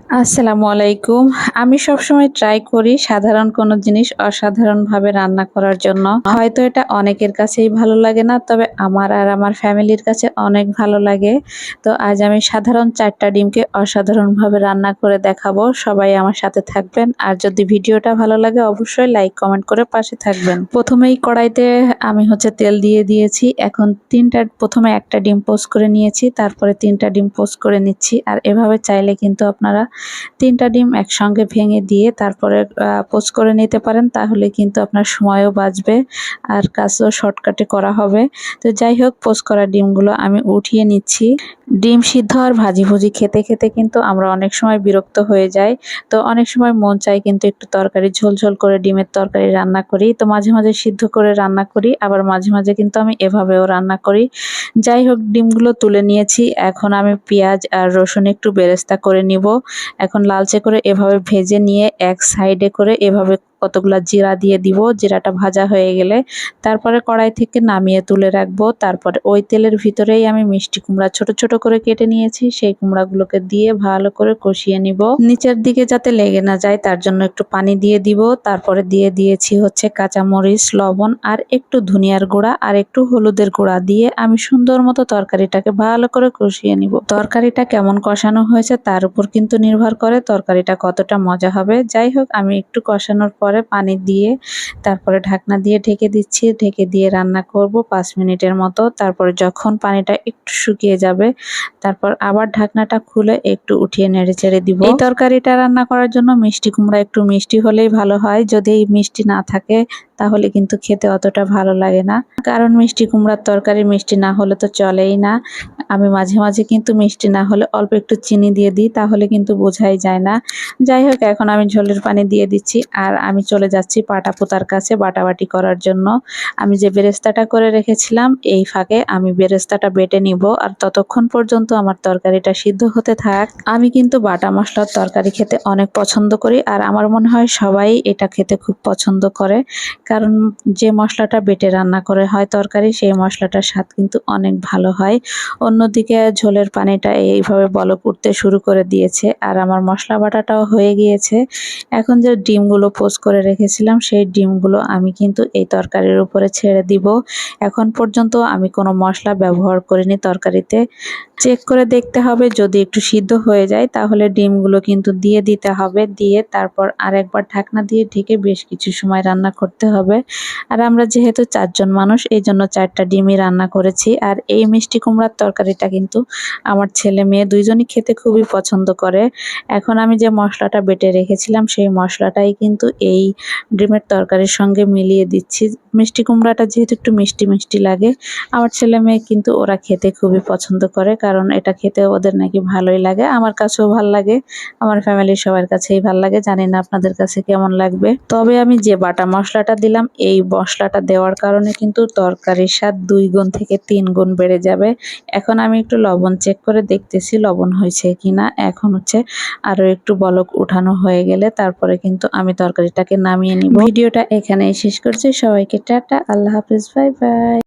আসসালামু আলাইকুম। আমি সবসময় ট্রাই করি সাধারণ কোনো জিনিস অসাধারণভাবে রান্না করার জন্য। হয়তো এটা অনেকের কাছেই ভালো লাগে না, তবে আমার আর আমার ফ্যামিলির কাছে অনেক ভালো লাগে। তো আজ আমি সাধারণ ৪ টা ডিমকে অসাধারণভাবে রান্না করে দেখাবো। সবাই আমার সাথে থাকবেন। আর যদি ভিডিওটা ভালো লাগে অবশ্যই লাইক, কমেন্ট করে পাশে থাকবেন। প্রথমেই কড়াইতে আমি তেল দিয়ে দিয়েছি। এখন ১টা ডিম পোস্ট করে নিয়েছি, তারপরে ৩ টা ডিম পোস্ট করে নিচ্ছি। আর এভাবে চাইলে কিন্তু আপনারা ৩ টা ডিম একসঙ্গে ভেঙে দিয়ে তারপরে পোস্ট করে নিতে পারেন। তাহলে কিন্তু আপনার সময়ও বাঁচবে আর কাজও শর্টকাটে করা হবে। তো যাই হোক, পোস্ট করা ডিমগুলো আমি উঠিয়ে নিচ্ছি। ডিম সিদ্ধ আর ভাজি-ভুজি খেতে, খেতে কিন্তু আমরা অনেক সময় বিরক্ত হয়ে যাই। তো অনেক সময় মন চায় কিন্তু একটু তরকারি ঝোল করে ডিমের তরকারি রান্না করি। তো মাঝে, মাঝে সিদ্ধ করে রান্না করি, আবার মাঝে, মাঝে কিন্তু আমি এভাবেও রান্না করি। যাই হোক, ডিমগুলো তুলে নিয়েছি। এখন আমি পেঁয়াজ আর রসুন একটু বেরেস্তা করে নিব। এখন লালচে করে এভাবে ভেজে নিয়ে এক সাইডে করে এভাবে কতগুলা জিরা দিয়ে দিব। জিরাটা ভাজা হয়ে গেলে তারপরে কড়াই থেকে নামিয়ে তুলে রাখবো। তারপরে ওই তেলের ভিতরেই আমি মিষ্টি কুমড়া ছোট ছোট করে কেটে নিয়েছি, সেই কুমড়াগুলোকে দিয়ে ভালো করে কষিয়ে নিব। নিচের দিকে যাতে লেগে না যায় তার জন্য একটু পানি দিয়ে দিব। তারপরে দিয়ে দিয়েছি কাঁচামরিচ, লবণ আর একটু ধনিয়ার গুঁড়া আর একটু হলুদের গুঁড়া দিয়ে আমি সুন্দর মতো তরকারিটাকে ভালো করে কষিয়ে নিব। তরকারিটা কেমন কষানো হয়েছে তার উপর কিন্তু নির্ভর করে তরকারিটা কতটা মজা হবে। যাই হোক, আমি একটু কষানোর পরে পানি দিয়ে তারপরে ঢাকনা দিয়ে ঢেকে দিচ্ছি। ঢেকে দিয়ে রান্না করব ৫ মিনিটের মতো। তারপরে যখন পানিটা একটু শুকিয়ে যাবে তারপর আবার ঢাকনাটা খুলে একটু উঠিয়ে নেড়েচেড়ে দিব। এই তরকারিটা রান্না করার জন্য মিষ্টি কুমড়া একটু মিষ্টি হলেই ভালো হয়। যদি মিষ্টি না থাকে তাহলে কিন্তু খেতে অতটা ভালো লাগে না। কারণ মিষ্টি কুমড়ার তরকারি মিষ্টি না হলে তো চলেই না। আমি মাঝে, মাঝে কিন্তু মিষ্টি না হলে অল্প একটু চিনি দিয়ে দিই, তাহলে কিন্তু বোঝাই যায় না। যাই হোক, এখন আমি ঝোলের পানি দিয়ে দিচ্ছি আর আমি চলে যাচ্ছি পাটাপোতার কাছে বাটাবাটি করার জন্য। আমি যে বেরেস্তাটা করে রেখেছিলাম এই ফাঁকে আমি বেরেস্তাটা বেটে নিব। আর ততক্ষণ পর্যন্ত আমার তরকারিটা সিদ্ধ হতে থাক। আমি কিন্তু বাটা মশলার তরকারি খেতে অনেক পছন্দ করি আর আমার মনে হয় সবাই এটা খেতে খুব পছন্দ করে। কারণ যে মশলাটা বেটে রান্না করে হয় তরকারি, সেই মশলাটার স্বাদ কিন্তু অনেক ভালো হয়। অন্যদিকে ঝোলের পানিটা এইভাবে বলক উঠতে শুরু করে দিয়েছে আর আমার মশলা বাটাটাও হয়ে গিয়েছে। এখন যে ডিমগুলো পোস্ট করে রেখেছিলাম সেই ডিমগুলো আমি কিন্তু এই তরকারির উপরে ছেড়ে দিব। এখন পর্যন্ত আমি কোনো মশলা ব্যবহার করিনি তরকারিতে। চেক করে দেখতে হবে, যদি একটু সিদ্ধ হয়ে যায় তাহলে ডিমগুলো কিন্তু দিয়ে দিতে হবে। দিয়ে তারপর আরেকবার ঢাকনা দিয়ে ঢেকে বেশ কিছু সময় রান্না করতে হবে। আর আমরা যেহেতু ৪ জন মানুষ, এই জন্য ৪ টা ডিমই রান্না করেছি। আর এই মিষ্টি কুমড়ার তরকারিটা কিন্তু আমার ছেলে মেয়ে দুইজনই খেতে খুবই পছন্দ করে। এখন আমি যে মশলাটা বেটে রেখেছিলাম সেই মশলাটাই কিন্তু এই ডিমের তরকারির সঙ্গে মিলিয়ে দিচ্ছি। মিষ্টি কুমড়াটা যেহেতু একটু মিষ্টি মিষ্টি লাগে, আমার ছেলে মেয়ে কিন্তু ওরা খেতে খুবই পছন্দ করে, কারণ এটা খেতে ওদের নাকি ভালোই লাগে। আমার কাছেও ভাল লাগে, আমার ফ্যামিলির সবার কাছেই ভাল লাগে। জানি না আপনাদের কাছে কেমন লাগবে। তবে আমি যে বাটা মশলাটা দিলাম এই মশলাটা দেওয়ার কারণে কিন্তু তরকারির স্বাদ ২ গুণ থেকে ৩ গুণ বেড়ে যাবে। এখন আমি একটু লবণ চেক করে দেখতেছি লবণ হয়েছে কিনা। এখন আরো একটু বলক উঠানো হয়ে গেলে তারপরে কিন্তু আমি তরকারিটাকে নামিয়ে নিব। ভিডিওটা এখানেই শেষ করছি। সবাইকে টাটা, আল্লাহ হাফেজ, বাই বাই।